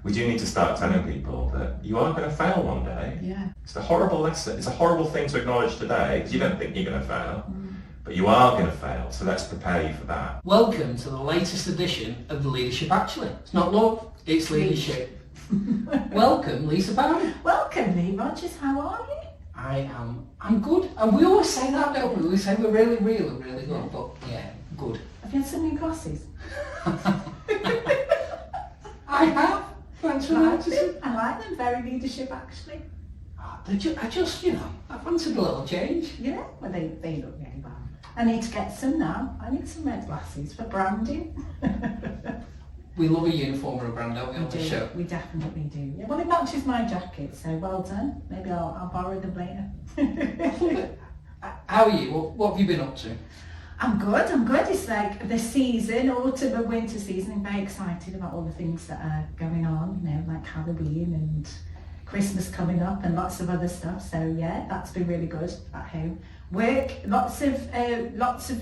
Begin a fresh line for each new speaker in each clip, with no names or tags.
we do need to start telling people that you are going to fail one day.
Yeah.
It's a horrible lesson. It's a horrible thing to acknowledge today because you don't think you're going to fail, but you are going to fail. So let's prepare you for that.
Welcome to the latest edition of the Leadership Actually. It's not love, it's leadership. Welcome, Lisa Barry.
Welcome, Lee Rogers. How are you?
I'm good. And we always say that, don't we? We say we're really real and really good, but yeah, good.
Have you had some new glasses?
I have. Thanks for noticing.
I like them. Very leadership, actually.
I just, I fancied a little change.
Yeah, well, they look really well. I need to get some now. I need some red glasses for branding.
We love a uniform or a brand, don't we, on this show?
We definitely do. Yeah, well, it matches my jacket, so well done. Maybe I'll borrow them later.
How are you? What have you been up to?
I'm good. It's like the season, autumn and winter season. I'm very excited about all the things that are going on, like Halloween and Christmas coming up and lots of other stuff. So yeah, that's been really good at home. Work, lots of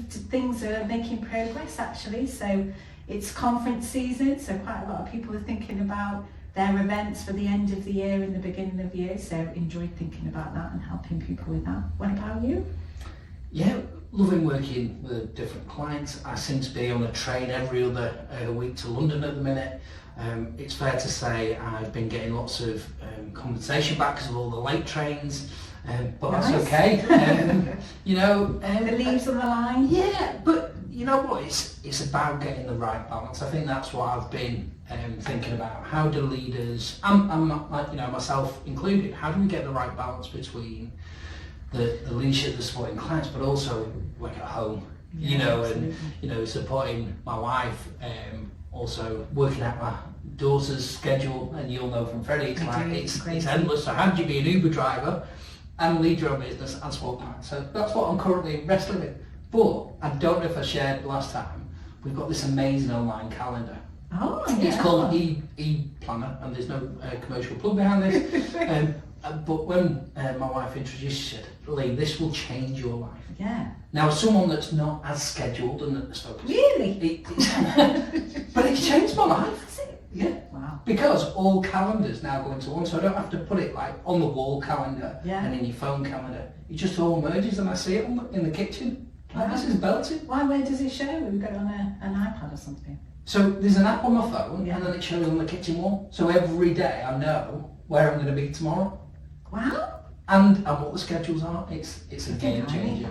things are making progress actually. So it's conference season, so quite a lot of people are thinking about their events for the end of the year and the beginning of the year. So enjoy thinking about that and helping people with that. What about you?
Yeah, loving working with different clients. I seem to be on a train every other week to London at the minute. It's fair to say I've been getting lots of compensation back because of all the late trains, but
nice.
That's okay.
The leaves on the line.
Yeah, but you know what? It's about getting the right balance. I think that's what I've been thinking about. How do leaders, I'm myself included, how do we get the right balance between the leadership that's supporting clients, but also work at home,
Absolutely.
and supporting my wife, also working out my daughter's schedule, and you'll know from Freddie, it's endless. So how do you be an Uber driver and lead your own business and support clients? So that's what I'm currently wrestling with. But I don't know if I shared last time, we've got this amazing online calendar.
Oh, yeah.
It's called e-planner, and there's no commercial plug behind this. But when my wife introduced, she said, Lee, this will change your life.
Yeah.
Now, as someone that's not as scheduled and as focused.
Really?
But it's changed my life.
Is it?
Yeah.
Wow.
Because all calendars now go into one, so I don't have to put it like on the wall calendar and in your phone calendar. It just all merges, and I see it in the kitchen. Like, this is belting.
Why? Where does it show? Have you got it on an iPad or something?
So there's an app on my phone, and then it shows on the kitchen wall. So every day I know where I'm going to be tomorrow.
Wow.
And what the schedules are. It's a game changer.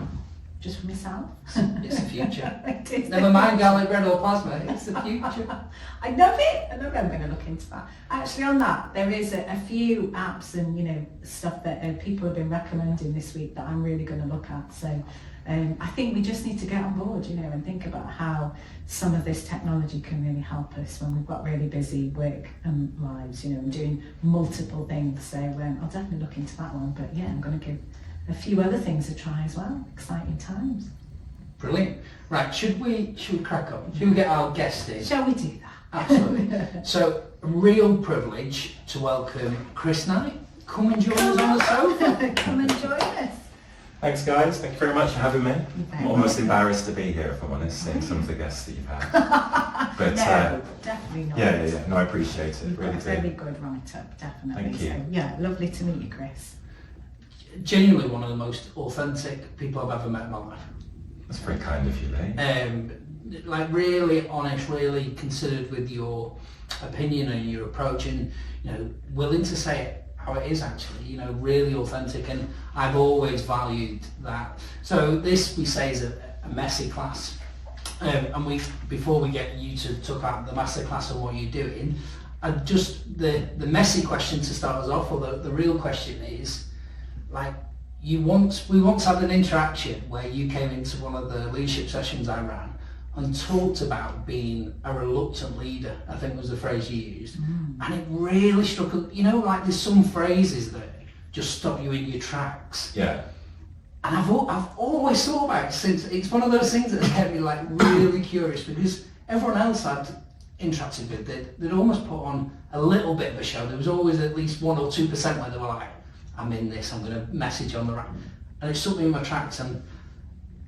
Just for myself.
It's the future.
It is.
Never mind garlic bread or plasma. It's the future.
I love it. I'm going to look into that. Actually, on that, there is a few apps and stuff that people have been recommending this week that I'm really going to look at. So I think we just need to get on board, and think about how some of this technology can really help us when we've got really busy work and lives, and doing multiple things. So I'll definitely look into that one. But yeah, I'm going to give a few other things a try as well. Exciting times.
Brilliant. Right, should we crack on? Should we get our guest in?
Shall we do that?
Absolutely. So, a real privilege to welcome Chris Knight. Come and join us on the sofa.
Come and join us.
Thanks guys, thank you very much for having me.
very
I'm almost
welcome.
embarrassed to be here if I'm honest, seeing some of the guests that you've had. But
No, definitely not.
yeah, no, I appreciate it,
You've got
really
a
do.
very good write-up, definitely.
Thank you.
So, yeah, lovely to meet you, Chris.
Genuinely one of the most authentic people I've ever met in my life.
That's very kind of you, Lee.
Like really honest, really considered with your opinion and your approach, and willing to say it how it is actually, really authentic, and I've always valued that. So this, we say, is a messy class, and before we get you to talk about the master class and what you're doing, just the messy question to start us off, or the real question is, like, we once had an interaction where you came into one of the leadership sessions I ran and talked about being a reluctant leader, I think was the phrase you used. And it really struck, like there's some phrases that just stop you in your tracks.
Yeah.
And I've always thought about it since. It's one of those things that's kept me like really curious, because everyone else I'd interacted with, they'd almost put on a little bit of a show. There was always at least 1 or 2% where they were like, I'm in this, I'm going to message on the right. And it stuck me in my tracks, and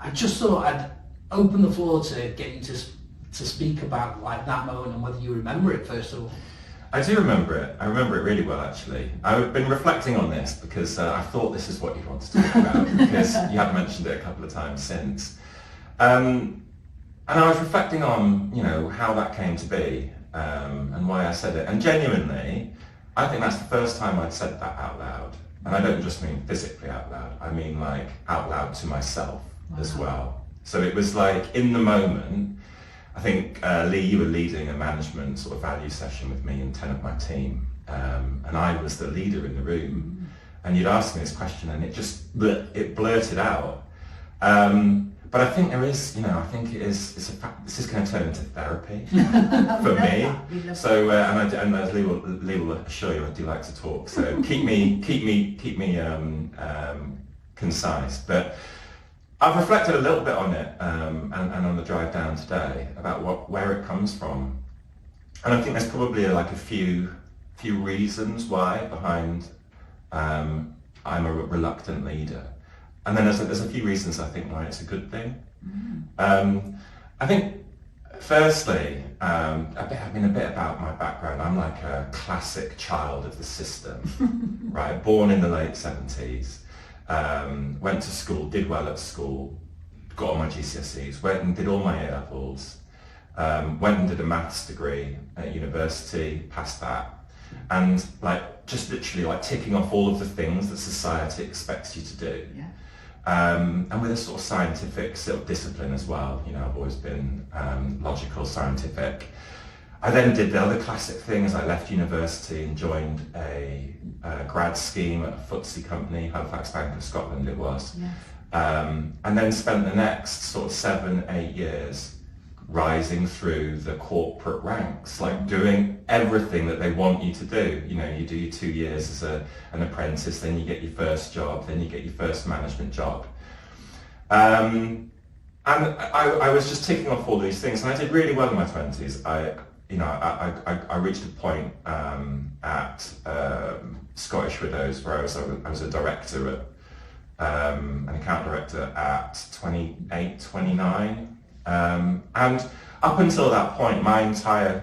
I just thought I'd open the floor to get you to speak about like that moment and whether you remember it first of all.
I do remember it. I remember it really well, actually. I've been reflecting on this because I thought this is what you'd want to talk about because you have mentioned it a couple of times since. And I was reflecting on, how that came to be and why I said it. And genuinely, I think that's the first time I'd said that out loud. And I don't just mean physically out loud. I mean like out loud to myself as well. So it was like in the moment, I think, Lee, you were leading a management sort of value session with me and 10 of my team. And I was the leader in the room. And you'd asked me this question and it blurted out. But I think there is, I think it's a fact, this is going to turn into therapy for me. So, and as Lee will assure you, I do like to talk. So keep me concise. But I've reflected a little bit on it and on the drive down today about where it comes from, and I think there's probably a few reasons why behind I'm a reluctant leader, and then there's a few reasons I think why it's a good thing. I think firstly, a bit about my background. I'm like a classic child of the system, right? Born in the late 70s. Went to school, did well at school, got all my GCSEs, went and did all my A-levels, went and did a maths degree at university, passed that, and just literally ticking off all of the things that society expects you to do.
Yeah.
And with a sort of scientific sort of discipline as well. I've always been logical, scientific. I then did the other classic things. I left university and joined a grad scheme at a FTSE company, Halifax Bank of Scotland it was.
Yes.
And then spent the next sort of 7-8 years rising through the corporate ranks, doing everything that they want you to do. You do your 2 years as an apprentice, then you get your first job, then you get your first management job. And I was just ticking off all these things, and I did really well in my 20s. I reached a point at Scottish Widows where I was a director an account director at 28, 29. And up until that point, I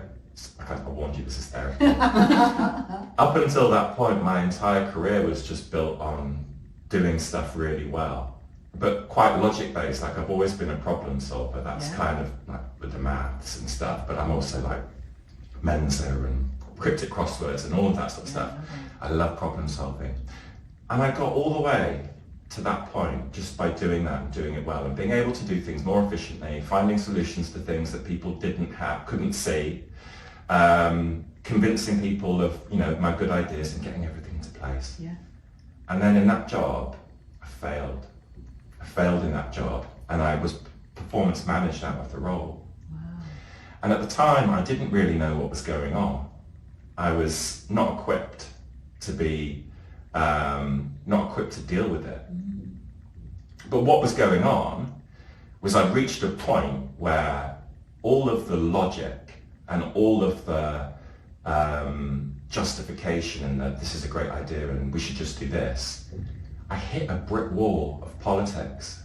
warned you, this is therapy. Up until that point, my entire career was just built on doing stuff really well, but quite logic-based. I've always been a problem solver. That's kind of with the maths and stuff, but I'm also Mensa and cryptic crosswords and all of that sort of stuff. I love problem solving. And I got all the way to that point just by doing that and doing it well and being able to do things more efficiently, finding solutions to things that people couldn't see, convincing people of my good ideas and getting everything into place. Yeah. And then in that job, I failed. I failed in that job, and I was performance managed out of the role. Wow. And at the time, I didn't really know what was going on. I was not equipped to deal with it. But what was going on was I'd reached a point where all of the logic and all of the justification and that this is a great idea and we should just do this, I hit a brick wall of politics,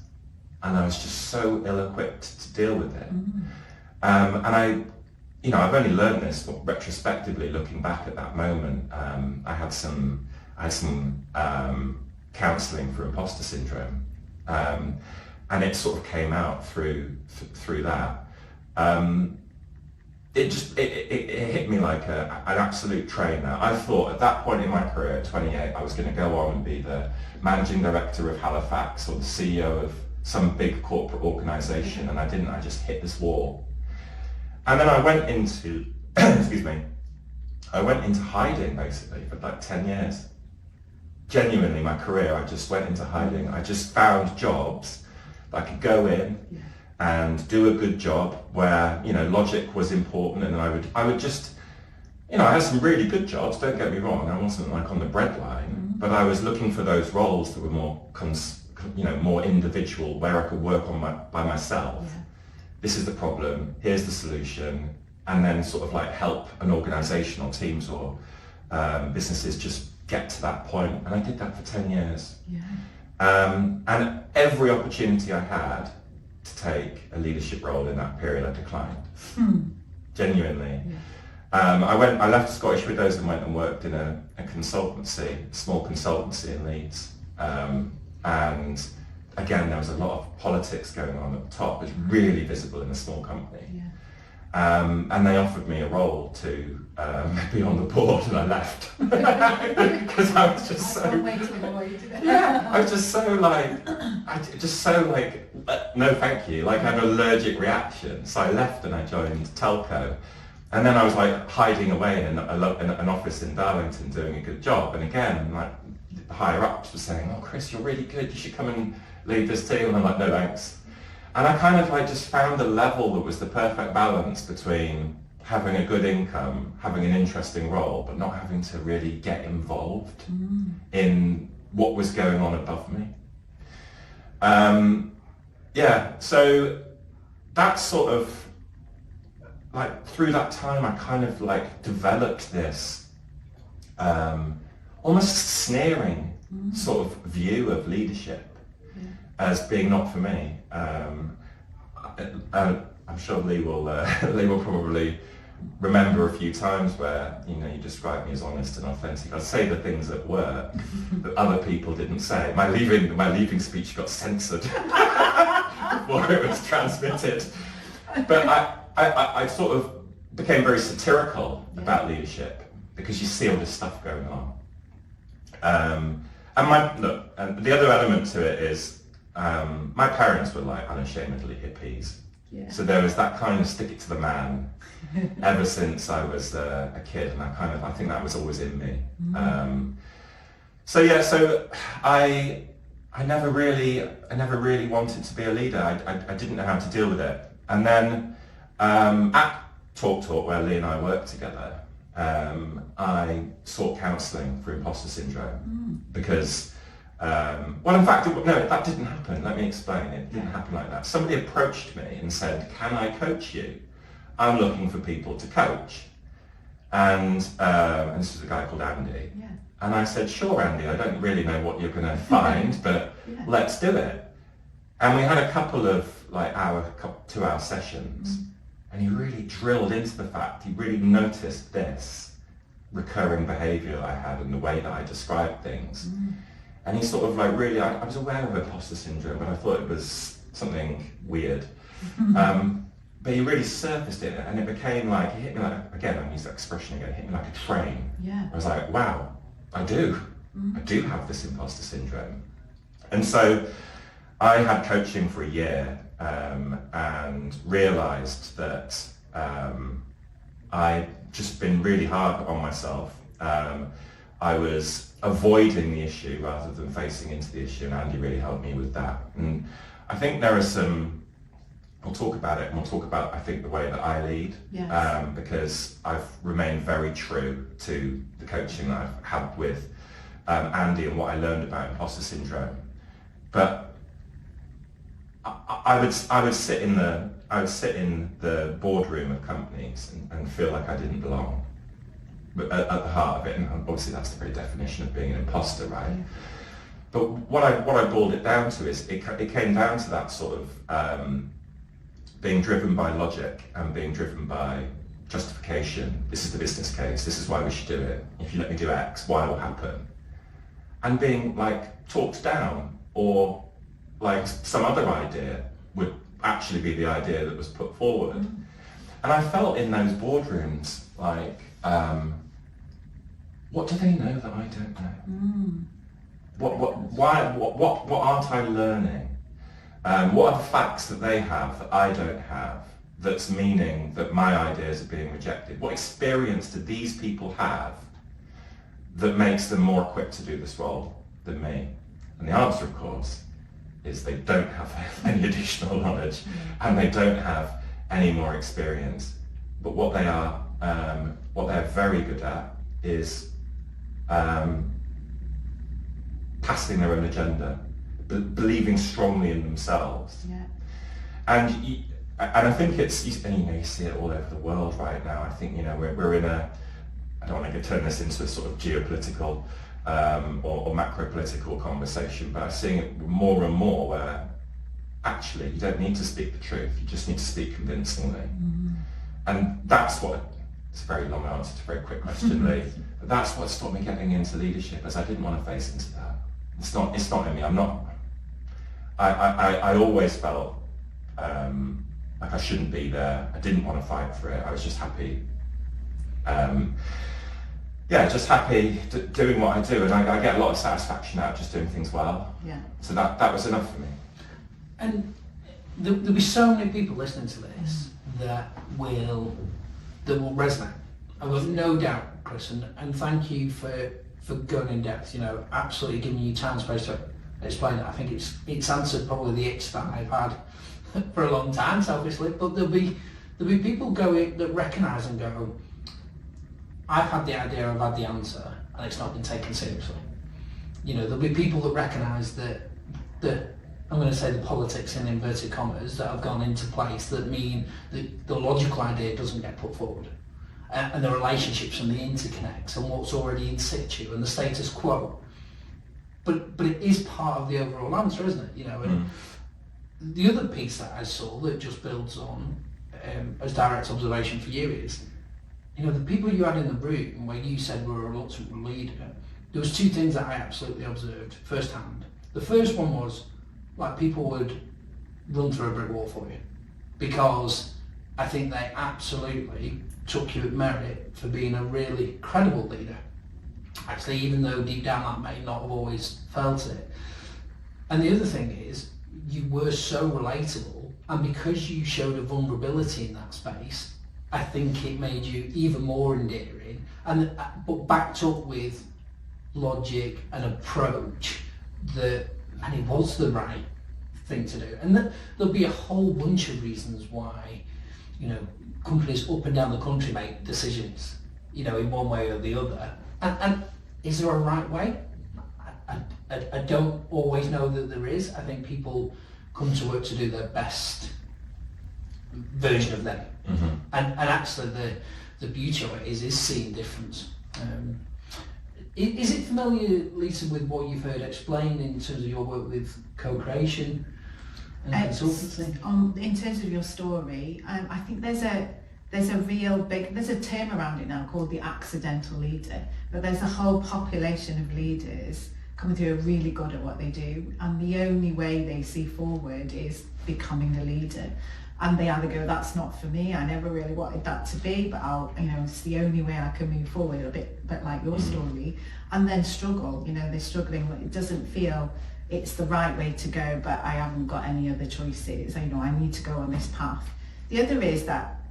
and I was just so ill-equipped to deal with it. And I've only learned this retrospectively, looking back at that moment. I had some counselling for imposter syndrome, and it sort of came out through that. It hit me like an absolute train. Now, I thought at that point in my career, at 28, I was going to go on and be the managing director of Halifax or the CEO of some big corporate organisation, and I didn't. I just hit this wall. And then I went into, I went into hiding basically for 10 years. Genuinely, my career, I just went into hiding. I just found jobs that I could go in and do a good job where, logic was important, and then I would just, I had some really good jobs, don't get me wrong. I wasn't on the breadline, but I was looking for those roles that were more, more individual, where I could work by myself. Yeah. This is the problem, here's the solution, and then sort of help an organisation or teams or businesses just get to that point. And I did that for 10 years. Yeah. And every opportunity I had to take a leadership role in that period, I declined. Genuinely. I left Scottish Widows and went and worked in a consultancy, a small consultancy in Leeds. And again, there was a lot of politics going on at the top. It was really visible in a small company.
Yeah.
And they offered me a role to be on the board, and I left because I was just
That's one way to avoid it.
yeah, I was just so like, no thank you, like I had an allergic reaction. So I left and I joined Telco. And then I was like hiding away in an office in Darlington doing a good job. And again, like the higher ups were saying, oh Chris, you're really good, you should come and lead this team. And I'm like, no thanks. And I kind of like just found a level that was the perfect balance between having a good income, having an interesting role, but not having to really get involved in what was going on above me. Yeah, so that's sort of like through that time I kind of like developed this almost sneering sort of view of leadership as being not for me. I'm sure Lee will probably remember a few times where you described me as honest and authentic. I'd say the things at work that other people didn't say. My leaving speech got censored before it was transmitted. But I sort of became very satirical about leadership because you see all this stuff going on. And the other element to it is my parents were like unashamedly hippies.
Yeah.
So there was that kind of stick it to the man ever since I was a kid, and I think that was always in me. So I never really wanted to be a leader. I didn't know how to deal with it. And then at Talk, where Lee and I worked together, I sought counselling for imposter syndrome because in fact, no, that didn't happen. Let me explain. It didn't happen like that. Somebody approached me and said, can I coach you? I'm looking for people to coach. And this was a guy called Andy. Yeah. And I said, sure, Andy, I don't really know what you're going to find, but let's do it. And we had a couple of 2-hour sessions, and he really drilled into the fact, he really noticed this recurring behaviour I had and the way that I described things. And he sort of I was aware of imposter syndrome, but I thought it was something weird. But he really surfaced it, and it became like, it hit me like, again, I use that expression again, it hit me like a train. Yeah. I was like, wow, I do have this imposter syndrome. And so I had coaching for a year and realised that I'd just been really hard on myself. I was avoiding the issue rather than facing into the issue, and Andy really helped me with that. And I think there are we'll talk about it, and we'll talk about, I think, the way that I lead, because I've remained very true to the coaching that I've had with Andy and what I learned about imposter syndrome. But I would sit in the boardroom of companies and feel like I didn't belong. But at the heart of it, and obviously that's the very definition of being an imposter, right? Yeah. But what I boiled it down to is it came down to that sort of being driven by logic and being driven by justification. This is the business case. This is why we should do it. If you let me do X, Y will happen. And being talked down, or some other idea would actually be the idea that was put forward. And I felt in those boardrooms what do they know that I don't know? What aren't I learning? What are the facts that they have that I don't have that's meaning that my ideas are being rejected? What experience do these people have that makes them more equipped to do this role than me? And the answer, of course, is they don't have any additional knowledge and they don't have any more experience. But what they are very good at is passing their own agenda, believing strongly in themselves. Yeah. And I think it's, you see it all over the world right now. I think, we're in a, I don't want to turn this into a sort of geopolitical or macro-political conversation, but I'm seeing it more and more where actually you don't need to speak the truth, you just need to speak convincingly. And that's what It's a very long answer to a very quick question, Lee. But that's what stopped me getting into leadership, as I didn't want to face into that. It's not in me. I always felt like I shouldn't be there. I didn't want to fight for it. I was just happy. Just happy doing what I do, and I get a lot of satisfaction out of just doing things well.
Yeah.
So that was enough for me.
And there'll be so many people listening to this that will resonate. I've got no doubt, Chris, and thank you for going in depth. Absolutely giving you time and space to explain it. I think it's answered probably the itch that I've had for a long time, selfishly. But there'll be people that recognise and go, I've had the idea, I've had the answer, and it's not been taken seriously. There'll be people that recognise that I'm going to say the politics in inverted commas that have gone into place that mean that the logical idea doesn't get put forward, and the relationships and the interconnects and what's already in situ and the status quo. But it is part of the overall answer, isn't it? And the other piece that I saw that just builds on as direct observation for you is, the people you had in the room where you said were a reluctant leader, there was two things that I absolutely observed firsthand. The first one was, like, people would run through a brick wall for you, because I think they absolutely took you at merit for being a really credible leader. Actually, even though deep down that may not have always felt it. And the other thing is, you were so relatable, and because you showed a vulnerability in that space, I think it made you even more endearing, but backed up with logic and approach and it was the right thing to do. And there'll be a whole bunch of reasons why, companies up and down the country make decisions, in one way or the other. And is there a right way? I don't always know that there is. I think people come to work to do their best version of them. Mm-hmm. And actually the beauty of it is seeing difference. Is it familiar, Lisa, with what you've heard explained in terms of your work with co-creation and consultancy?
In terms of your story, I think there's a term around it now called the accidental leader, but there's a whole population of leaders coming through who are really good at what they do, and the only way they see forward is becoming a leader. And they either go, that's not for me, I never really wanted that to be, but it's the only way I can move forward, a bit like your story, and then struggle. They're struggling, it doesn't feel it's the right way to go, but I haven't got any other choices. I need to go on this path. The other is that,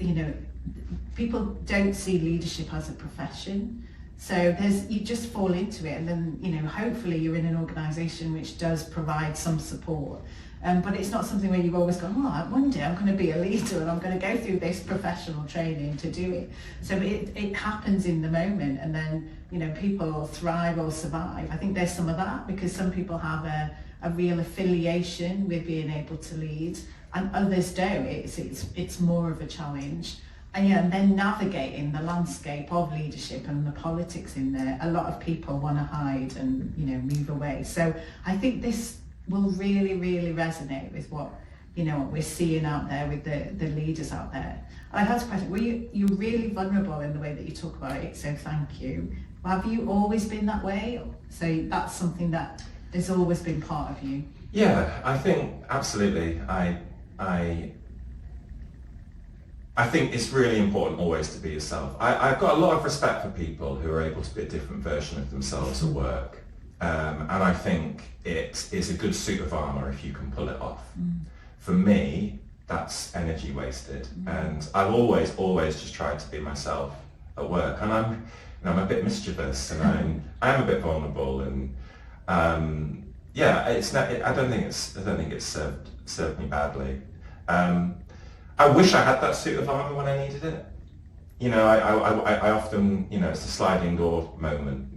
people don't see leadership as a profession. So you just fall into it, and then, hopefully you're in an organisation which does provide some support. But it's not something where you've always gone, one day I'm going to be a leader and I'm going to go through this professional training to do it. So it happens in the moment, and then, people thrive or survive. I think there's some of that, because some people have a real affiliation with being able to lead, and others don't. It's more of a challenge. And then navigating the landscape of leadership and the politics in there, a lot of people want to hide and, move away. So I think this will really, really resonate with what we're seeing out there with the leaders out there. And I had to question, you're really vulnerable in the way that you talk about it, so thank you. Have you always been that way? So that's something that has always been part of you?
Yeah, I think absolutely. I think it's really important always to be yourself. I've got a lot of respect for people who are able to be a different version of themselves at work. And I think it is a good suit of armour if you can pull it off. For me, that's energy wasted. And I've always just tried to be myself at work. And I'm a bit mischievous, and I am a bit vulnerable, and it's not. I don't think it's served me badly. I wish I had that suit of armour when I needed it. I often, it's a sliding door moment.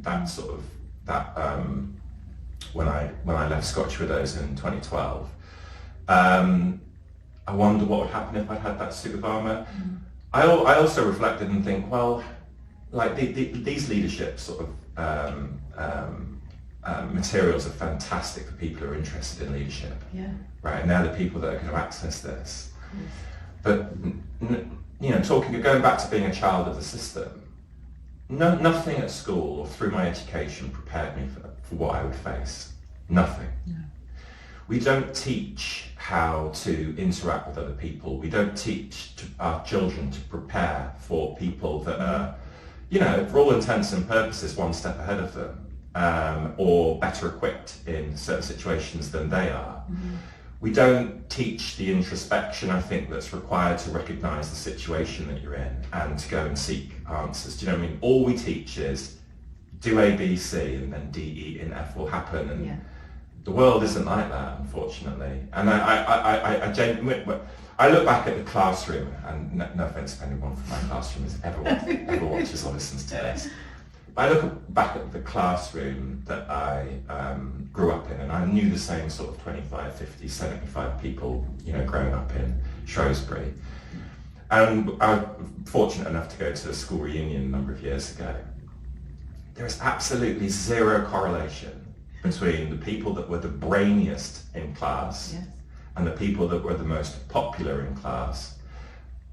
When I left Scotch Widows in 2012, I wonder what would happen if I had that suit of armour. I also reflected and think, well, like these leadership sort of materials are fantastic for people who are interested in leadership.
Yeah.
Right, and they're the people that are going to access this. But going back to being a child of the system, nothing at school or through my education prepared me for what I would face. Nothing.
No.
We don't teach how to interact with other people. We don't teach our children to prepare for people that are, for all intents and purposes, one step ahead of them, or better equipped in certain situations than they are.
Mm-hmm.
We don't teach the introspection, I think, that's required to recognise the situation that you're in and to go and seek answers. Do you know what I mean? All we teach is do A, B, C, and then D, E, and F will happen. And the world isn't like that, unfortunately. And I look back at the classroom, and no offence if anyone from my classroom has ever watches or listens to this. I look back at the classroom that I grew up in, and I knew the same sort of 25, 50, 75 people, growing up in Shrewsbury. And I was fortunate enough to go to a school reunion a number of years ago. There is absolutely zero correlation between the people that were the brainiest in class and the people that were the most popular in class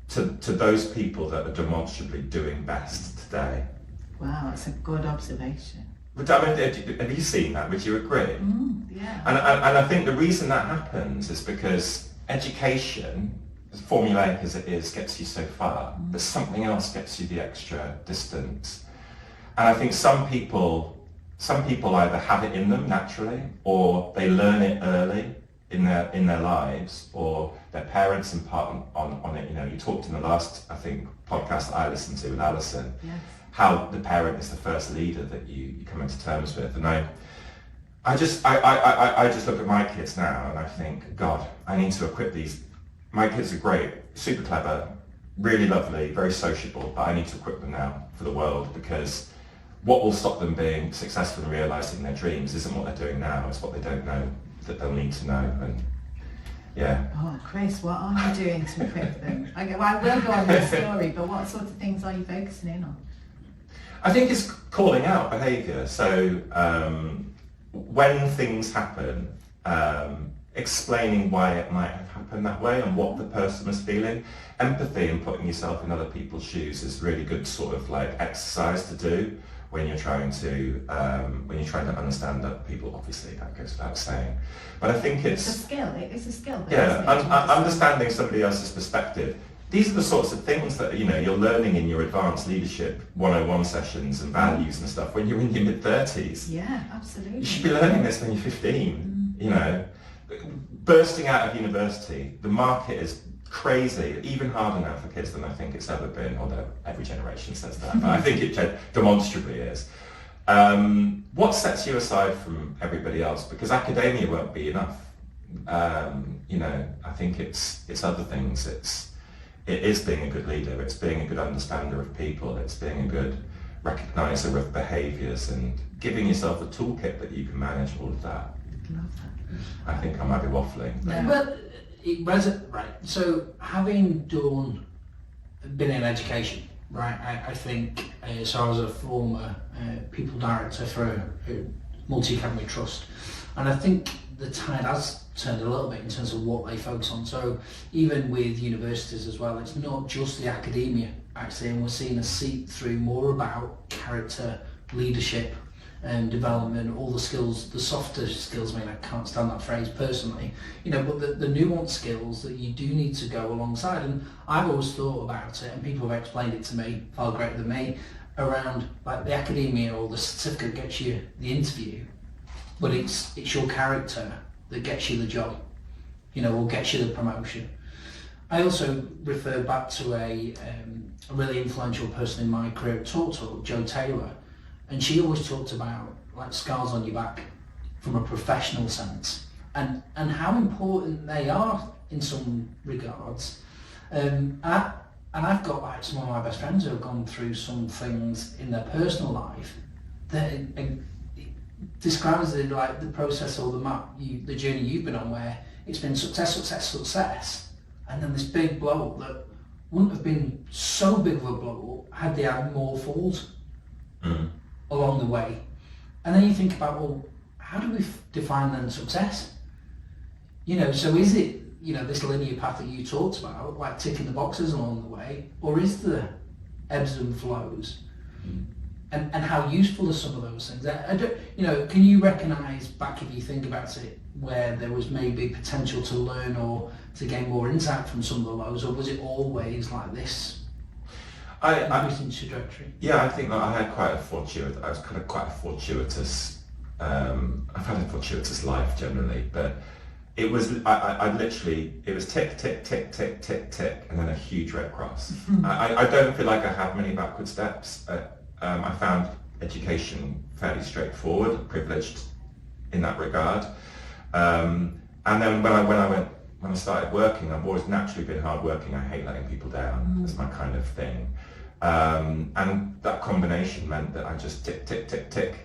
to those people that are demonstrably doing best today.
Wow, that's a good observation.
But I mean, have you seen that? Would you agree?
Yeah.
And I think the reason that happens is because education, as formulaic as it is, gets you so far, but something else gets you the extra distance. And I think some people either have it in them naturally, or they learn it early in their lives, or their parents impart on it. You talked in the last, I think, podcast that I listened to with Alison.
Yes.
How the parent is the first leader that you come into terms with. And I just look at my kids now and I think, God, I need to equip these. My kids are great, super clever, really lovely, very sociable, but I need to equip them now for the world, because what will stop them being successful in realising their dreams isn't what they're doing now, it's what they don't know that they'll need to know. And yeah.
Oh, Chris, what are you doing to equip them? I will go on this story, but what sort of things are you focusing in on?
I think it's calling out behaviour. So when things happen, explaining why it might have happened that way and what the person was feeling. Empathy and putting yourself in other people's shoes is really good sort of like exercise to do when you're trying to understand other people. Obviously, that goes without saying. But I think it's
a skill. It's a skill.
Yeah, understanding somebody else's perspective. These are the sorts of things that you're learning in your advanced leadership 101 sessions and values and stuff when you're in your mid-30s.
Yeah, absolutely.
You should be learning this when you're 15. Bursting out of university, the market is crazy, even harder now for kids than I think it's ever been, although every generation says that, but I think it demonstrably is. What sets you aside from everybody else? Because academia won't be enough. I think it's other things. It is being a good leader, it's being a good understander of people, it's being a good recogniser of behaviours and giving yourself a toolkit that you can manage all of that.
Love that.
I think I might be waffling.
Yeah.
But it right. So having been in education, right, I think, so I was a former people director for a multi-academy trust, and I think the tide has turned a little bit in terms of what they focus on. So even with universities as well, it's not just the academia actually, and we're seeing a seep through more about character, leadership and development, all the skills, the softer skills. I mean, I can't stand that phrase personally, but the nuanced skills that you do need to go alongside. And I've always thought about it, and people have explained it to me far greater than me, around like the academia or the certificate gets you the interview, but it's your character that gets you the job, or gets you the promotion. I also refer back to a really influential person in my career at Talk, Jo Taylor, and she always talked about like scars on your back from a professional sense, and how important they are in some regards. And I've got like some of my best friends who have gone through some things in their personal life that describes the process or the journey you've been on, where it's been success, and then this big blow that wouldn't have been so big of a blow had they had more falls along the way. And then you think about, well, how do we define then success? So is it this linear path that you talked about, like ticking the boxes along the way, or is there ebbs and flows? And how useful are some of those things? I don't, can you recognise back, if you think about it, where there was maybe potential to learn or to gain more insight from some of the lows, or was it always like this increasing trajectory?
Yeah, I think that I had quite a fortuitous. I was kind of quite a fortuitous. I've had a fortuitous life generally, but it was. I literally. It was tick, tick, tick, tick, tick, tick, and then a huge red cross. I don't feel like I have many backward steps. I found education fairly straightforward, privileged in that regard. And then when I started working, I've always naturally been hardworking. I hate letting people down. That's my kind of thing. And that combination meant that I just tick, tick, tick, tick.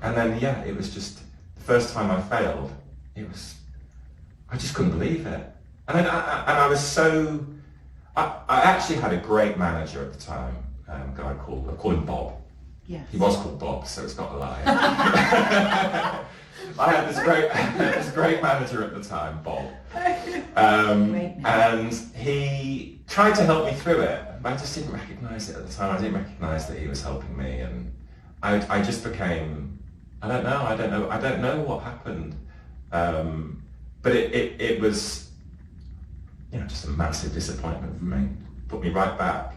And then, it was just, the first time I failed, I just couldn't believe it. And I was so, I actually had a great manager at the time, a guy I called him Bob.
Yes.
He was called Bob, so it's not a lie. I had this great manager at the time, Bob. And he tried to help me through it, but I just didn't recognise it at the time. I didn't recognise that he was helping me, and I just became, I don't know what happened. But it was, just a massive disappointment for me. Put me right back.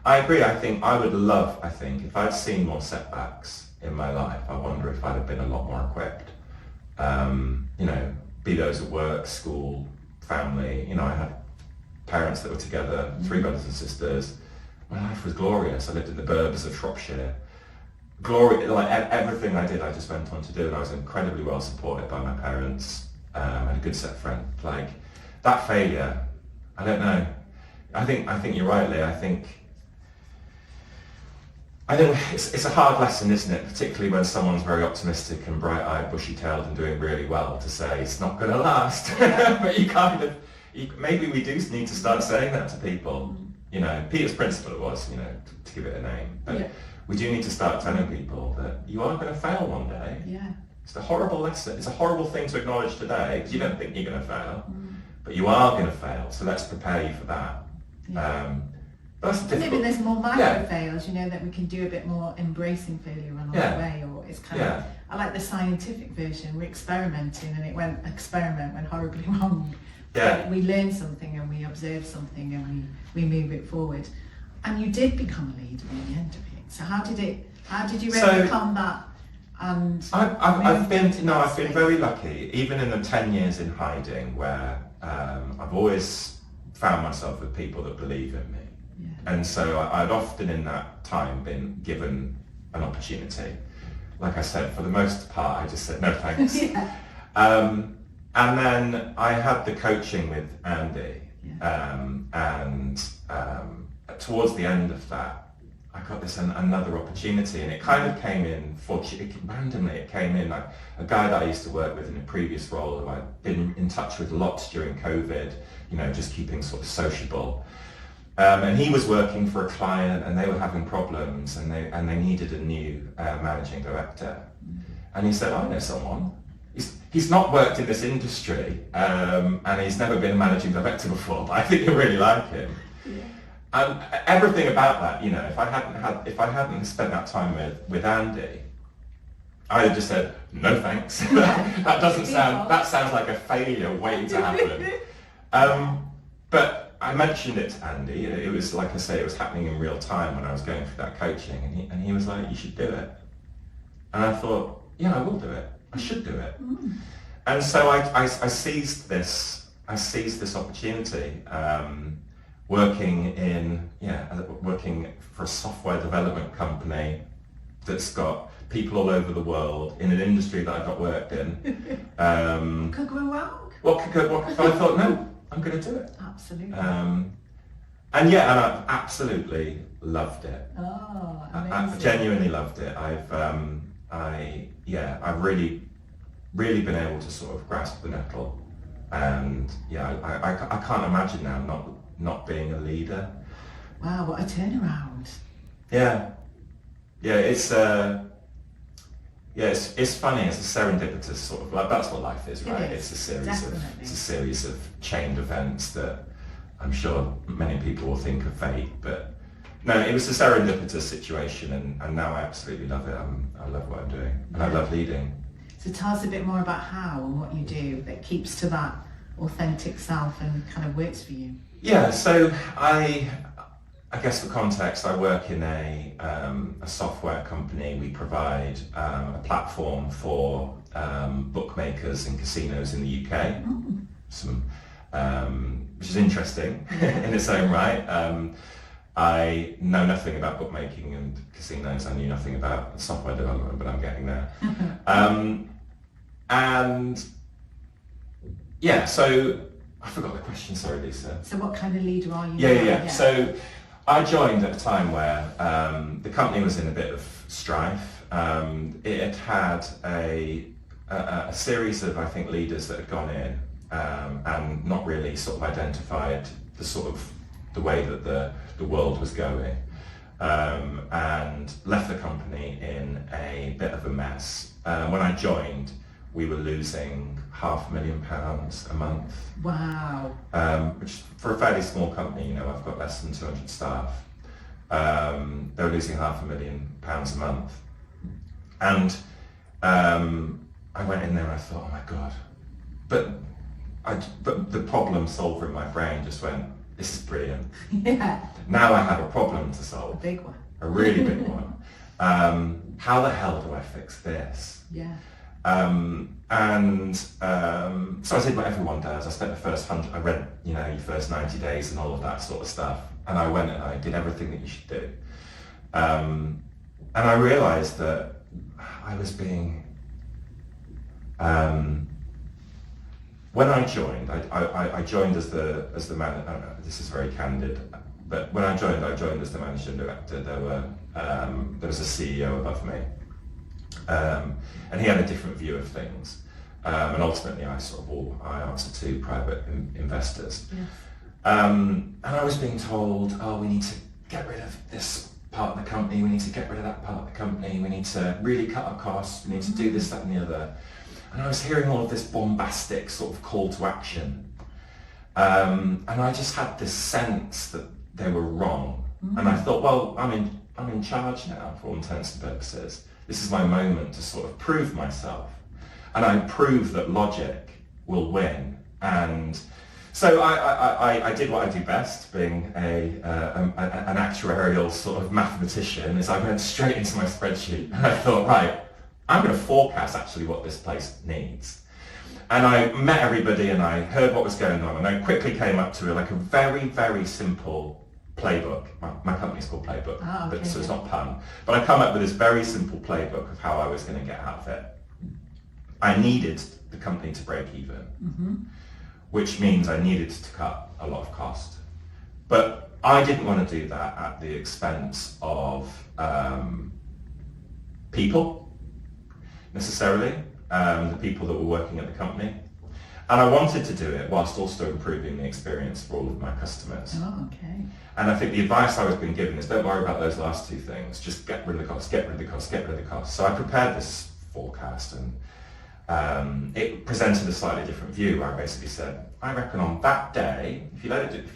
I agree. I think if I'd seen more setbacks in my life, I wonder if I'd have been a lot more equipped. Be those at work, school, family. I had parents that were together, 3 brothers and sisters. My life was glorious. I lived in the burbs of Shropshire. Everything I did, I just went on to do, and I was incredibly well supported by my parents. And a good set of friends. Like that failure, I don't know. I think you're right, Lee. I think it's a hard lesson, isn't it? Particularly when someone's very optimistic and bright-eyed, bushy-tailed and doing really well, to say it's not going to last. But maybe we do need to start saying that to people. Peter's principle it was, to give it a name. But we do need to start telling people that you are going to fail one day.
Yeah.
It's a horrible lesson. It's a horrible thing to acknowledge today because you don't think you're going to fail, but you are going to fail. So let's prepare you for that.
Yeah.
But that's difficult.
Maybe there's more micro fails, that we can do a bit more embracing failure along the way, or it's kind of, I like the scientific version. We're experimenting, and experiment went horribly wrong.
Yeah.
But we learn something and we observe something and we move it forward. And you did become a leader in the end of it. So how did you overcome that? And
I've been very lucky, even in the 10 years in hiding, where I've always found myself with people that believe in me. Yeah. And so I'd often in that time been given an opportunity. Like I said, for the most part, I just said, no thanks. And then I had the coaching with Andy, and towards the end of that, I got this another opportunity, and it kind of came in randomly. It came in like a guy that I used to work with in a previous role, who I'd been in touch with lots during COVID, just keeping sort of sociable. And he was working for a client, and they were having problems, and they needed a new managing director. And he said, I know someone. He's not worked in this industry, and he's never been a managing director before, but I think you'll really like him. And everything about that, if I hadn't spent that time with Andy, I'd have just said, no thanks. That sounds like a failure waiting to happen. But I mentioned it to Andy. It was, like I say, it was happening in real time when I was going through that coaching, and he was like, you should do it. And I thought, I will do it. I should do it. And so I seized this opportunity. Working for a software development company that's got people all over the world in an industry that I've not worked in.
Could go wrong.
But I thought, no, I'm going to do it.
Absolutely.
And I absolutely loved it.
Oh, amazing.
I genuinely loved it. I've really been able to sort of grasp the nettle, and I can't imagine now not being a leader.
Wow, what a turnaround.
Yeah, it's Yeah, it's funny. It's a serendipitous sort of, like, that's what life is, right?
It is, definitely.
It's a series of chained events that I'm sure many people will think are fate, but no, it was a serendipitous situation, and now I absolutely love it. I love what I'm doing, and I love leading.
So tell us a bit more about how and what you do that keeps to that authentic self and kind of works for you.
Yeah, so I guess for context, I work in a software company. We provide a platform for bookmakers and casinos in the UK. Which is interesting in its own right. I know nothing about bookmaking and casinos. I knew nothing about software development, but I'm getting there. And yeah, so I forgot the question. Sorry, Lisa.
So what kind of leader are you?
Yeah. So I joined at a time where the company was in a bit of strife. It had a series of, I think, leaders that had gone in and not really sort of identified the way that the world was going, and left the company in a bit of a mess. When I joined, we were losing £500,000 a month.
Wow.
Which for a fairly small company, I've got less than 200 staff. They were losing £500,000 a month. And I went in there and I thought, oh my God. But the problem solver in my brain just went, this is brilliant.
Yeah.
Now I have a problem to solve.
A big one.
A really big one. How the hell do I fix this?
Yeah.
So I did what everyone does. I spent the first I read, your first 90 days and all of that sort of stuff. And I went and I did everything that you should do. And I realized that I was being, when I joined, I joined as the man. This is very candid, but when I joined as the managing director. There was a CEO above me, and he had a different view of things. And ultimately, I answered to private investors.
Yes.
And I was being told, we need to get rid of this part of the company. We need to get rid of that part of the company. We need to really cut our costs. We need to do this, that, and the other. And I was hearing all of this bombastic sort of call to action. And I just had this sense that they were wrong. And I thought, well, I'm in charge now for all intents and purposes. This is my moment to sort of prove myself. And I prove that logic will win. And so I did what I do best, being an actuarial sort of mathematician, is I went straight into my spreadsheet and I thought, right, I'm going to forecast actually what this place needs. And I met everybody and I heard what was going on, and I quickly came up to a very, very simple playbook. My company's called Playbook, so it's not pun. But I come up with this very simple playbook of how I was going to get out of it. I needed the company to break even, which means I needed to cut a lot of cost. But I didn't want to do that at the expense of people, necessarily, the people that were working at the company. And I wanted to do it whilst also improving the experience for all of my customers.
Oh, okay.
And I think the advice I was being given is, don't worry about those last two things, just get rid of the costs, get rid of the costs, get rid of the costs. So I prepared this forecast, and it presented a slightly different view, where I basically said, I reckon on that day, if you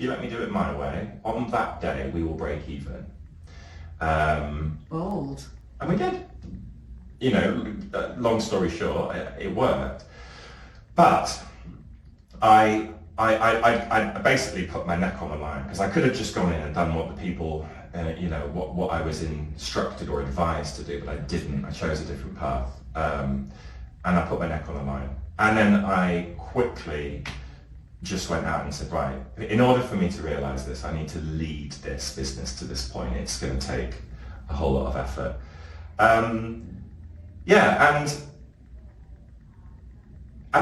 let me do it my way, on that day we will break even.
Bold.
And we did. Long story short, it worked. But I basically put my neck on the line, because I could have just gone in and done what the people, what I was instructed or advised to do, but I didn't. I chose a different path. And I put my neck on the line. And then I quickly just went out and said, right, in order for me to realize this, I need to lead this business to this point. It's going to take a whole lot of effort. And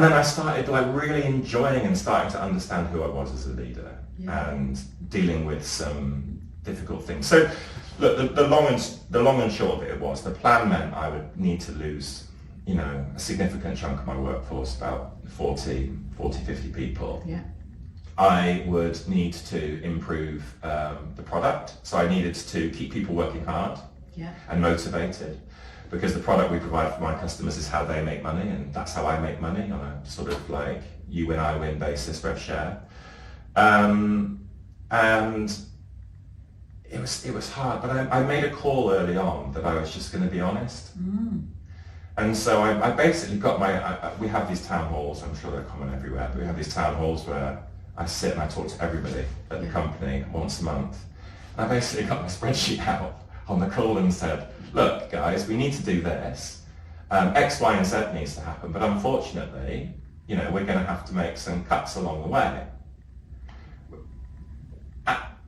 then I started really enjoying and starting to understand who I was as a leader, and dealing with some difficult things. So look, the long and short of it was, the plan meant I would need to lose, a significant chunk of my workforce, about 40, 50 people.
Yeah.
I would need to improve the product. So I needed to keep people working hard and motivated. because the product we provide for my customers is how they make money, and that's how I make money on a sort of like you win, I win basis, rev share. And it was hard, but I made a call early on that I was just going to be honest. And so I basically got we have these town halls, I'm sure they're common everywhere, but we have these town halls where I sit and I talk to everybody at the company once a month. And I basically got my spreadsheet out on the call and said, look guys, we need to do this. X, Y and Z needs to happen, but unfortunately, you know, we're going to have to make some cuts along the way.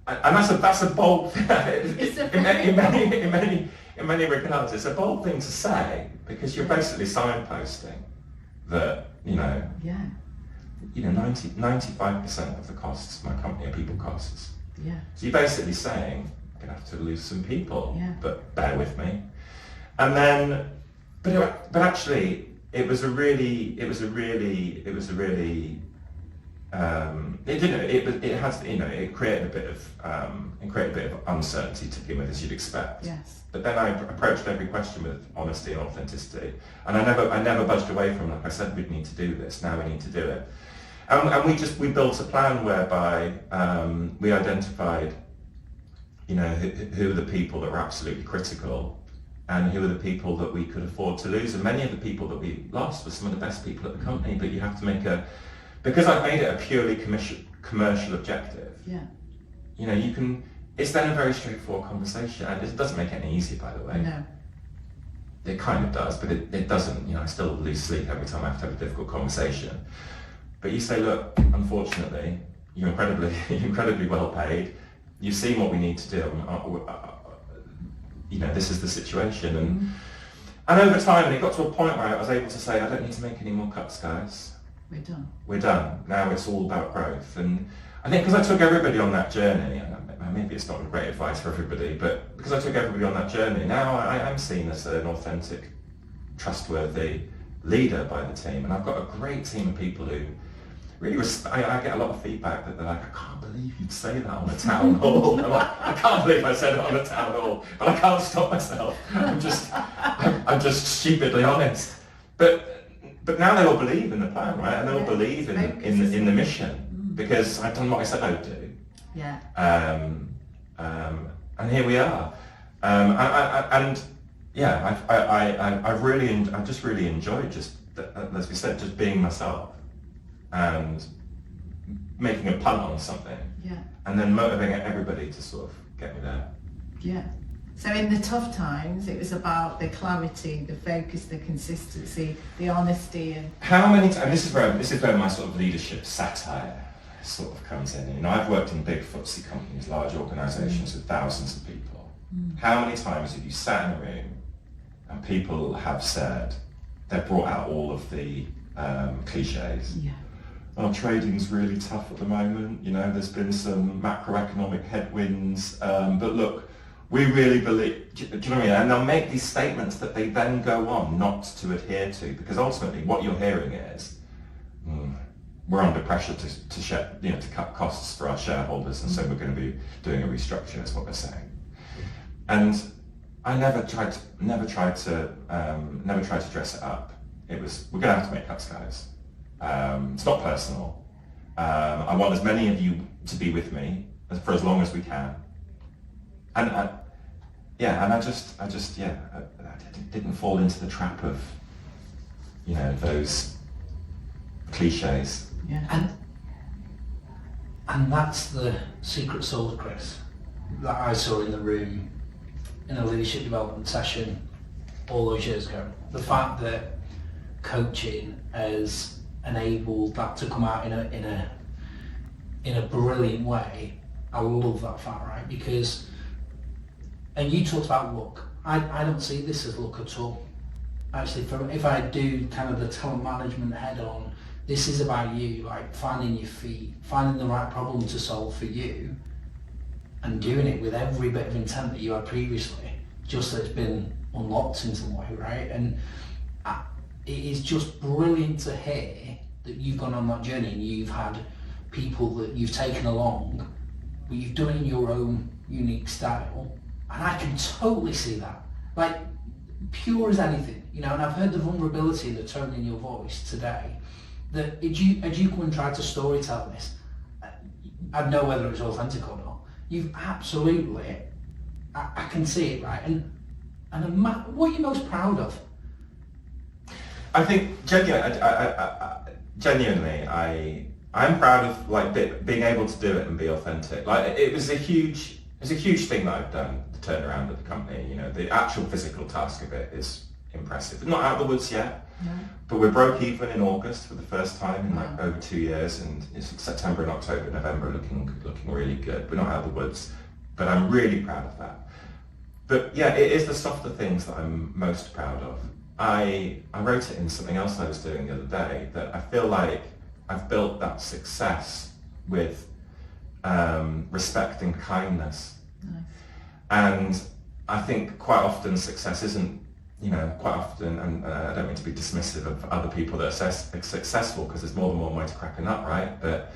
And that's a bold thing. In many regards, it's a bold thing to say, because you're basically signposting that, you know, 95% of the costs of my company are people costs.
Yeah.
So you're basically saying, I'm going to have to lose some people,
Yeah.
but bear with me. And then, but actually, it created a bit of uncertainty to begin with, as you'd expect.
Yes.
But then I approached every question with honesty and authenticity, and I never budged away from it. Like I said, we'd need to do this. Now we need to do it, and we built a plan whereby we identified, you know, who are the people that were absolutely critical, and who are the people that we could afford to lose. And many of the people that we lost were some of the best people at the company. But you have to because I've made it a purely commercial objective.
Yeah.
You know, it's then a very straightforward conversation, and it doesn't make it any easier, by the way.
No.
It kind of does, but it doesn't. You know, I still lose sleep every time I have to have a difficult conversation. But you say, look, unfortunately, you're incredibly well paid. You've seen what we need to do. You know, this is the situation, and over time, it got to a point where I was able to say, I don't need to make any more cuts, guys.
We're done.
We're done. Now it's all about growth. And I think because I took everybody on that journey, and maybe it's not great advice for everybody, but because I took everybody on that journey, now I am seen as an authentic, trustworthy leader by the team. And I've got a great team of people who really I get a lot of feedback that they're like, I can't believe you'd say that on a town hall. I'm like, I can't believe I said it on a town hall, but I can't stop myself. I'm just stupidly honest. But now they all believe in the plan, right? And they all believe in the mission, because I've done what I said I would do.
Yeah.
And here we are. I just really enjoyed as we said, just being myself and making a punt on something.
Yeah.
And then motivating everybody to sort of get me there.
Yeah. So in the tough times, it was about the clarity, the focus, the consistency, the honesty, and
how many times? This is where my sort of leadership satire sort of comes in. You know, I've worked in big FTSE companies, large organisations with thousands of people. How many times have you sat in a room and people have said, they've brought out all of the cliches?
yeah,
Oh, trading's really tough at the moment. You know, there's been some macroeconomic headwinds, but look, we really believe, do you know what I mean? And they'll make these statements that they then go on not to adhere to, because ultimately what you're hearing is, we're under pressure to cut costs for our shareholders, and so we're going to be doing a restructure, is what they're saying. And I never tried to dress it up. It was, we're going to have to make cuts, guys. It's not personal. I want as many of you to be with me for as long as we can. And I didn't fall into the trap of, you know, those cliches.
yeah.
And that's the secret sauce, Chris, that I saw in the room in a leadership development session all those years ago. The fact that coaching has enabled that to come out in a brilliant way. I love that fact, right? Because, and you talked about luck. I don't see this as luck at all. Actually, if I do kind of the talent management head on, this is about you, like finding your feet, finding the right problem to solve for you, and doing it with every bit of intent that you had previously, just that it's been unlocked in some way, right? And it is just brilliant to hear that you've gone on that journey and you've had people that you've taken along, but you've done it in your own unique style. And I can totally see that. Like, pure as anything, you know, and I've heard the vulnerability, the tone in your voice today, that as you come and try to storytell this, I'd know whether it's authentic or not. You've absolutely, I can see it, right? And what are you most proud of?
I think genuinely, I'm proud of like being able to do it and be authentic. Like it was a huge thing that I've done, the turnaround of the company. You know, the actual physical task of it is impressive. Not out of the woods yet,
No.
but we broke even in August for the first time in like over 2 years, and it's September and October, November looking really good. We're not out of the woods, but I'm really proud of that. But yeah, it is the softer things that I'm most proud of. I wrote it in something else I was doing the other day, that I feel like I've built that success with respect and kindness.
Nice.
And I think quite often success isn't, you know, quite often, and I don't mean to be dismissive of other people that are successful, because there's more than one way to crack a nut, right? But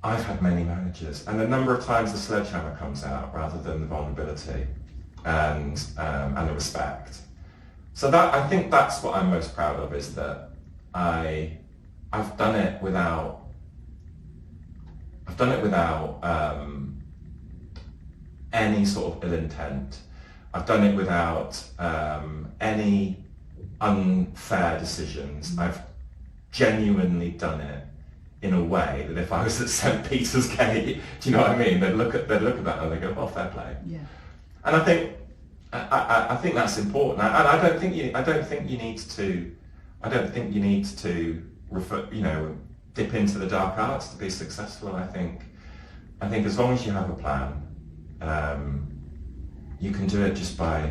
I've had many managers, and the number of times the sledgehammer comes out rather than the vulnerability and the respect. So that, I think that's what I'm most proud of, is that I've done it without any sort of ill intent. I've done it without any unfair decisions. I've genuinely done it in a way that if I was at St. Peter's Gate, do you know what I mean? They'd look at that and they go, "Oh, fair play."
Yeah.
And I think that's important. And I don't think you need to refer, you know, dip into the dark arts to be successful. I think as long as you have a plan, you can do it just by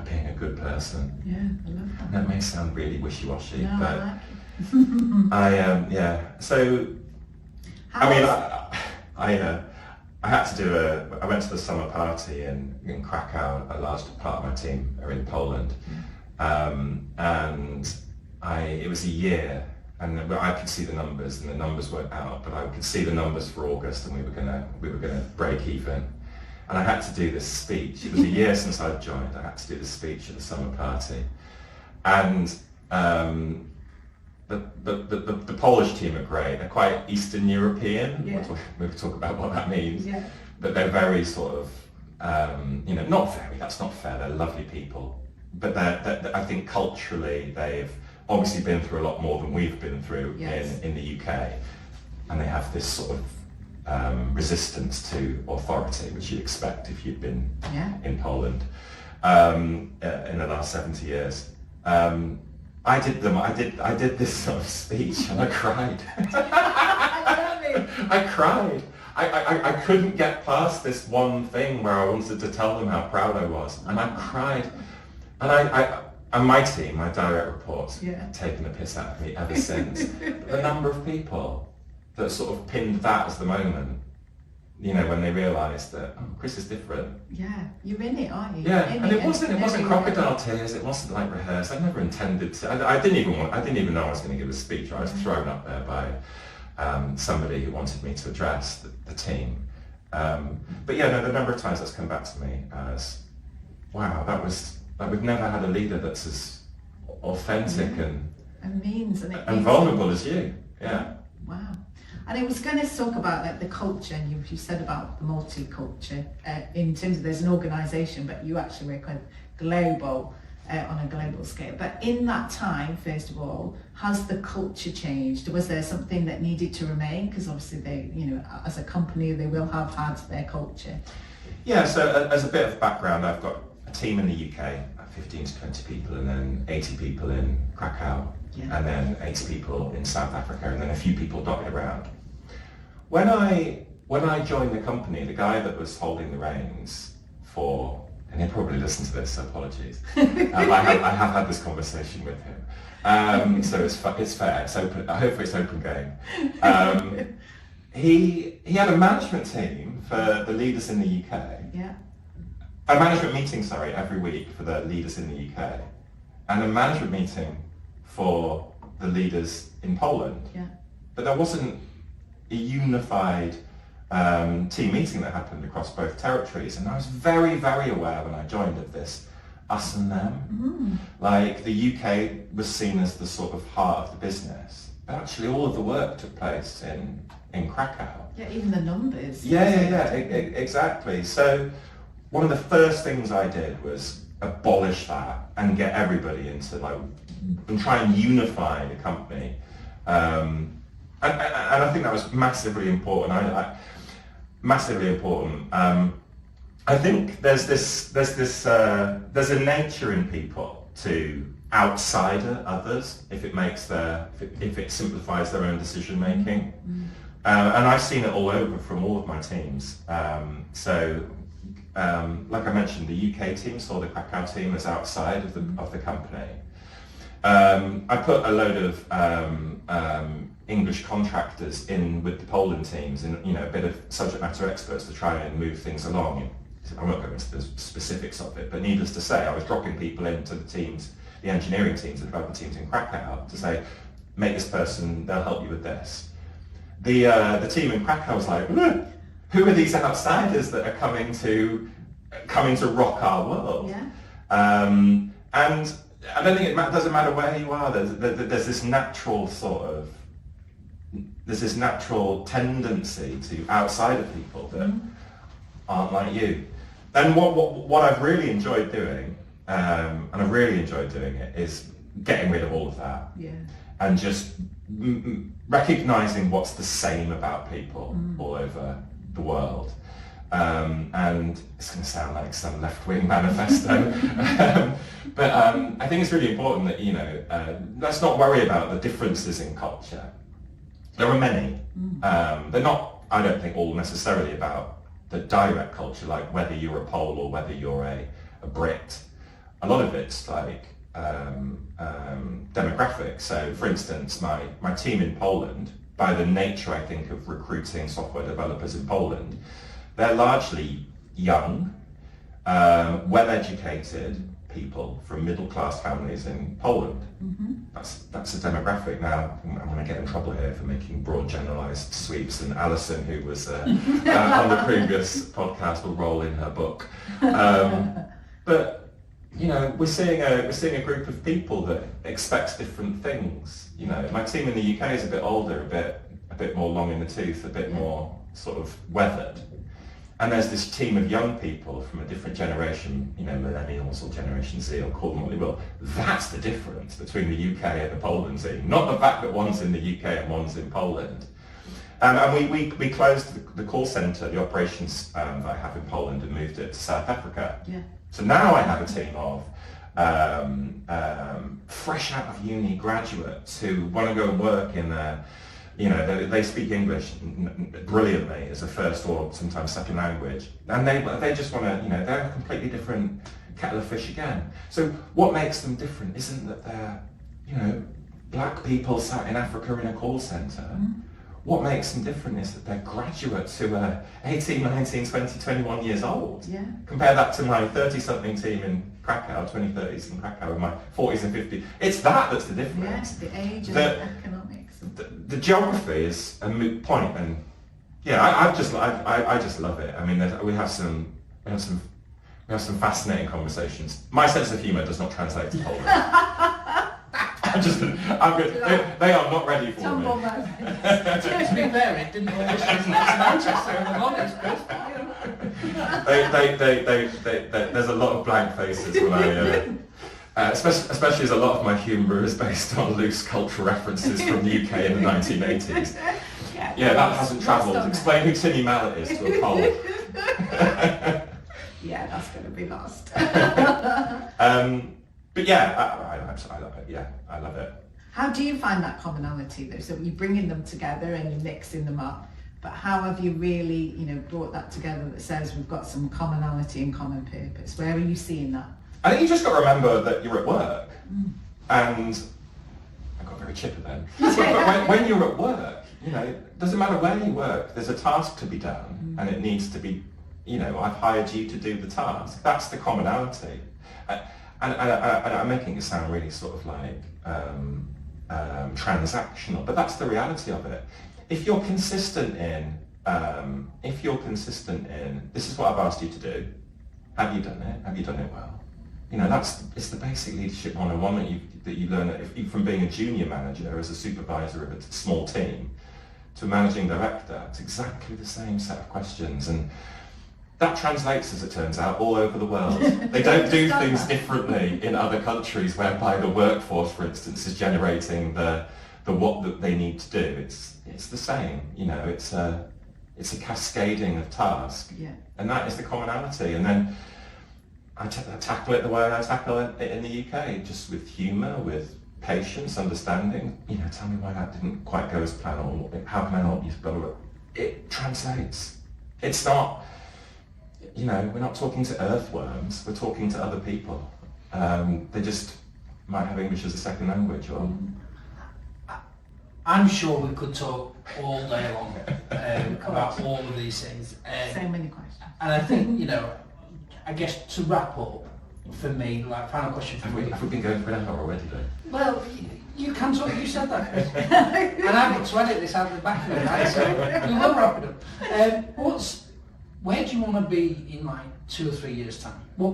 being a good person.
Yeah, I love that.
That may sound really wishy-washy,
No,
but
I like it.
So I mean, I had to do I went to the summer party in Krakow. A large part of my team are in Poland, and it was a year, and I could see the numbers, and the numbers weren't out, but I could see the numbers for August, and we were gonna break even. And I had to do this speech. It was a year since I'd joined. I had to do this speech at the summer party, and the Polish team are great. They're quite Eastern European.
Yeah.
We'll talk about what that means.
Yeah.
But they're very sort of, you know, not very. That's not fair. They're lovely people, but I think culturally they've obviously been through a lot more than we've been through.
Yes.
in the UK, and they have this sort of resistance to authority, which you'd expect if you'd been in Poland in the last 70 years. I did this sort of speech and I cried.
I love it.
I cried. I couldn't get past this one thing where I wanted to tell them how proud I was, and I cried. And my team, my direct reports, have taken the piss out of me ever since. But the number of people that sort of pinned that as the moment, you know, when they realised that, oh, Chris is different.
Yeah, you're in it, aren't you?
Yeah,
You're in
and it wasn't
everywhere.
crocodile tears. It wasn't like rehearsed. I never intended to. I didn't even know I was going to give a speech. I was thrown up there by somebody who wanted me to address the team. But yeah, no, the number of times that's come back to me as, wow, we've never had a leader that's as authentic and vulnerable as you. Yeah.
Wow. And I was going to talk about like the culture, and you said about the multicultural in terms of there's an organisation, but you actually work on global on a global scale. But in that time, first of all, has the culture changed? Was there something that needed to remain? Because obviously they, you know, as a company, they will have had their culture.
Yeah. So as a bit of background, I've got a team in the UK, 15 to 20 people, and then 80 people in Krakow, and then 80 people in South Africa, and then a few people dotted around. When I joined the company, the guy that was holding the reins for, and he'll probably listen to this, so apologies. I have had this conversation with him, so it's fair. It's open. Hopefully, it's open game. He had a management team for the leaders in the UK.
Yeah.
A management meeting, every week for the leaders in the UK, and a management meeting for the leaders in Poland.
Yeah.
But there wasn't a unified team meeting that happened across both territories, and I was very, very aware when I joined of this us and them. Like the UK was seen as the sort of heart of the business, but actually all of the work took place in Krakow.
Yeah, even the numbers.
Exactly. So one of the first things I did was abolish that and get everybody into and try and unify the company. And I think that was massively important. Massively important. I think there's a nature in people to outsider others if it simplifies their own decision making. And I've seen it all over from all of my teams. Like I mentioned, the UK team saw the Krakow team as outside of the company. I put a load of English contractors in with the Poland teams, and a bit of subject matter experts to try and move things along. I won't go into the specifics of it, but needless to say, I was dropping people into the teams, the engineering teams, the development teams in Krakow to say, make this person, they'll help you with this. The team in Krakow was like, who are these outsiders that are coming to rock our world?
Yeah.
And I don't think it doesn't matter where you are. There's this natural tendency to outsider people that aren't like you. And what I've really enjoyed doing, and I've really enjoyed doing it, is getting rid of all of that.
Yeah.
And just recognizing what's the same about people all over the world. And it's going to sound like some left-wing manifesto, but I think it's really important that, let's not worry about the differences in culture. There are many. They're not, I don't think, all necessarily about the direct culture, like whether you're a Pole or whether you're a Brit. A lot of it's like demographic. So, for instance, my team in Poland, by the nature, I think, of recruiting software developers in Poland, they're largely young, well-educated people from middle-class families in Poland. That's a demographic. Now, I'm going to get in trouble here for making broad generalised sweeps, and Alison, who was on the previous podcast, will roll in her book. But we're seeing a group of people that expects different things. My team in the UK is a bit older, a bit more long in the tooth, a bit more sort of weathered. And there's this team of young people from a different generation, millennials or Generation Z, or call them what they will. That's the difference between the UK and the Poland team. Not the fact that one's in the UK and one's in Poland. And we closed the call centre, the operations that I have in Poland, and moved it to South Africa.
Yeah.
So now I have a team of fresh out of uni graduates who want to go and work in they speak English brilliantly as a first or sometimes second language, and they just want to, they're a completely different kettle of fish again. So what makes them different isn't that they're, black people sat in Africa in a call centre. What makes them different is that they're graduates who are 18, 19, 20, 21 years old.
Yeah.
Compare that to my 30-something team in Krakow, 20-30s in Krakow, and my 40s and 50s. It's that's the difference.
Yes, the age and the economics.
The geography is a moot point, and I just love it. I mean, we have some fascinating conversations. My sense of humour does not translate to Polish. I'm good. They are not ready for me.
To be fair, it didn't always Manchester in the honest,
there's a lot of blank faces when I, especially as a lot of my humour is based on loose cultural references from the UK in the 1980s. Yeah, that hasn't travelled. Explain who Tinny Mallet is to a Pole.
Yeah, that's going to be lost.
But I love it. Yeah, I love it.
How do you find that commonality though? So you're bringing them together and you're mixing them up, but how have you really, brought that together that says we've got some commonality and common purpose? Where are you seeing that?
I think you just got to remember that you're at work, and I got very chipper then. But when you're at work, it doesn't matter where you work. There's a task to be done, and it needs to be. I've hired you to do the task. That's the commonality. And I'm making it sound really sort of like transactional, but that's the reality of it. If you're consistent in, this is what I've asked you to do. Have you done it? Have you done it well? it's the basic leadership 101 that you learn from being a junior manager as a supervisor of a small team to a managing director. It's exactly the same set of questions, and that translates, as it turns out, all over the world. They don't do things differently in other countries whereby the workforce, for instance, is generating the what that they need to do. It's the same. It's a cascading of tasks, and that is the commonality. And then I tackle it the way I tackle it in the UK, just with humour, with patience, understanding. Tell me why that didn't quite go as planned, or how can I help you? Blah, blah, blah. It translates. It's not. We're not talking to earthworms. We're talking to other people. They just might have English as a second language, or.
I'm sure we could talk all day long about all of these things.
So many questions.
And I think, I guess to wrap up, for me, like final question for me.
Have we been going for an hour already, though?
Well, you can talk, you said that. And I've got to edit this out of the back of it, right? So we will wrap it up. Where do you want to be in like 2 or 3 years' time? What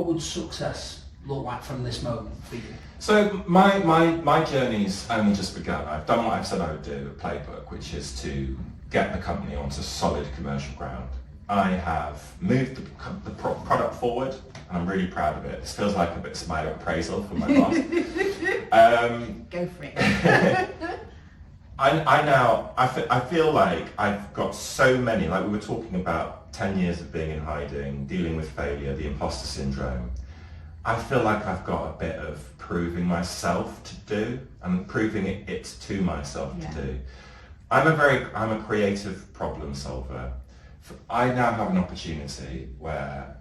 would success look like from this moment for you?
So my journey's only just begun. I've done what I've said I would do, a playbook, which is to get the company onto solid commercial ground. I have moved the product forward, and I'm really proud of it. This feels like a bit of my appraisal from my boss.
Go for it.
I feel like I've got so many, like we were talking about 10 years of being in hiding, dealing with failure, the imposter syndrome. I feel like I've got a bit of proving myself to do, and proving it to myself to do. I'm a creative problem solver. I now have an opportunity where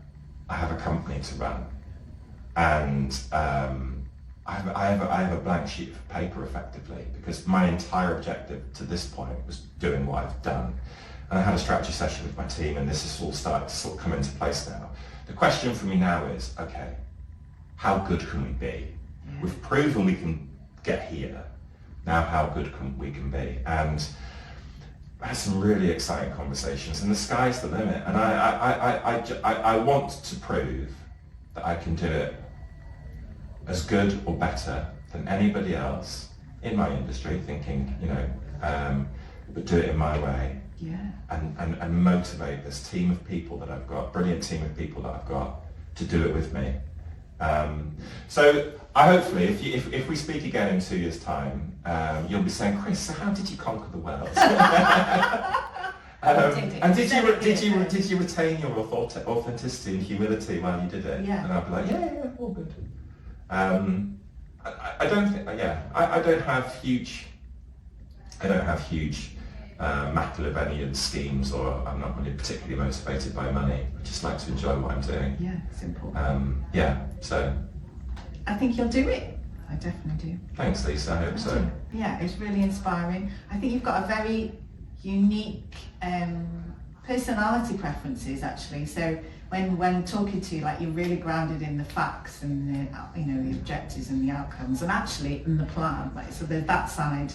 I have a company to run, and I have a blank sheet of paper effectively, because my entire objective to this point was doing what I've done. And I had a strategy session with my team, and this has all started to sort of come into place now. The question for me now is, okay, how good can we be? We've proven we can get here. Now how good we can be? And I had some really exciting conversations, and the sky's the limit. And I want to prove that I can do it as good or better than anybody else in my industry, thinking, but do it in my way. And motivate this team of people that I've got, brilliant team of people that I've got, to do it with me. So I hopefully, if we speak again in 2 years' time, you'll be saying, Chris, so how did you conquer the world? And did you retain your authenticity and humility while you did it? And I'll be like, yeah, all good. I don't have huge Machiavellian schemes, or I'm not really particularly motivated by money. I just like to enjoy what I'm doing.
Yeah, it's important.
So
I think you'll do it. I definitely do.
Thanks, Lisa. I hope so.
Yeah, it's really inspiring. I think you've got a very unique personality preferences, actually. So when talking to you, like, you're really grounded in the facts and the objectives and the outcomes, and actually in the plan. Like, so there's that side,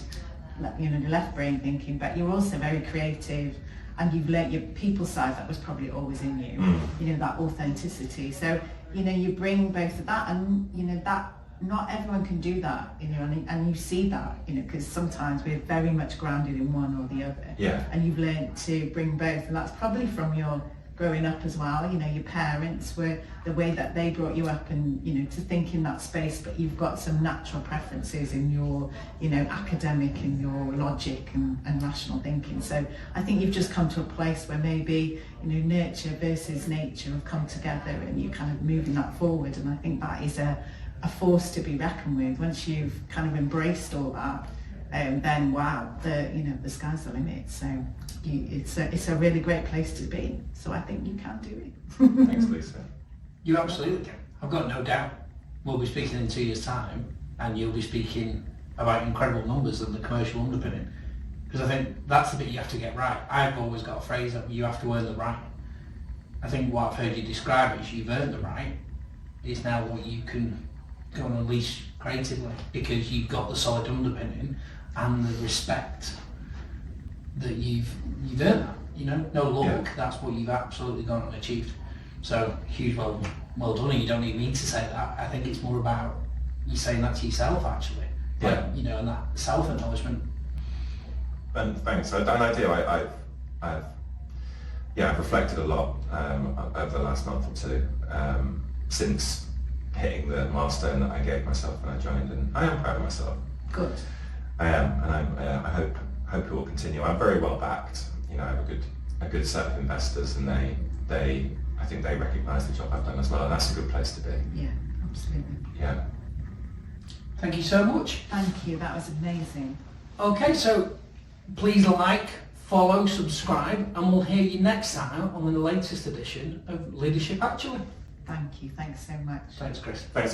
the left brain thinking, but you're also very creative, and you've learnt your people side that was probably always in you. That authenticity. So you bring both of that, and that not everyone can do that, and you see that, because sometimes we're very much grounded in one or the other. And you've learnt to bring both, and that's probably from your growing up as well. Your parents were the way that they brought you up, and to think in that space, but you've got some natural preferences in your academic and your logic and rational thinking. So I think you've just come to a place where maybe nurture versus nature have come together, and you're kind of moving that forward. And I think that is a force to be reckoned with. Once you've kind of embraced all that, then wow, the sky's the limit. So it's a really great place to be. So I think you can do it.
Thanks, Lisa.
You absolutely can. I've got no doubt. We'll be speaking in 2 years' time, and you'll be speaking about incredible numbers and the commercial underpinning. Because I think that's the bit you have to get right. I've always got a phrase that you have to earn the right. I think what I've heard you describe is you've earned the right. It's now what you can go and unleash creatively, because you've got the solid underpinning and the respect that you've earned that. No luck, that's what you've absolutely gone and achieved. So huge well done, and you don't need me to say that. I think it's more about you saying that to yourself actually. Like,
Yeah.
you know, and that self-acknowledgement.
And thanks. And I do. I've reflected a lot over the last month or two since hitting the milestone that I gave myself when I joined, and I am proud of myself.
Good.
I am, and I hope it will continue. I'm very well backed. You know, I have a good set of investors, and I think they recognise the job I've done as well, and that's a good place to be.
Yeah, absolutely.
Yeah.
Thank you so much.
Thank you, that was amazing.
Okay, so please like, follow, subscribe, and we'll hear you next time on the latest edition of Leadership Actually.
Thank you, thanks so much.
Thanks, Chris.
Thanks.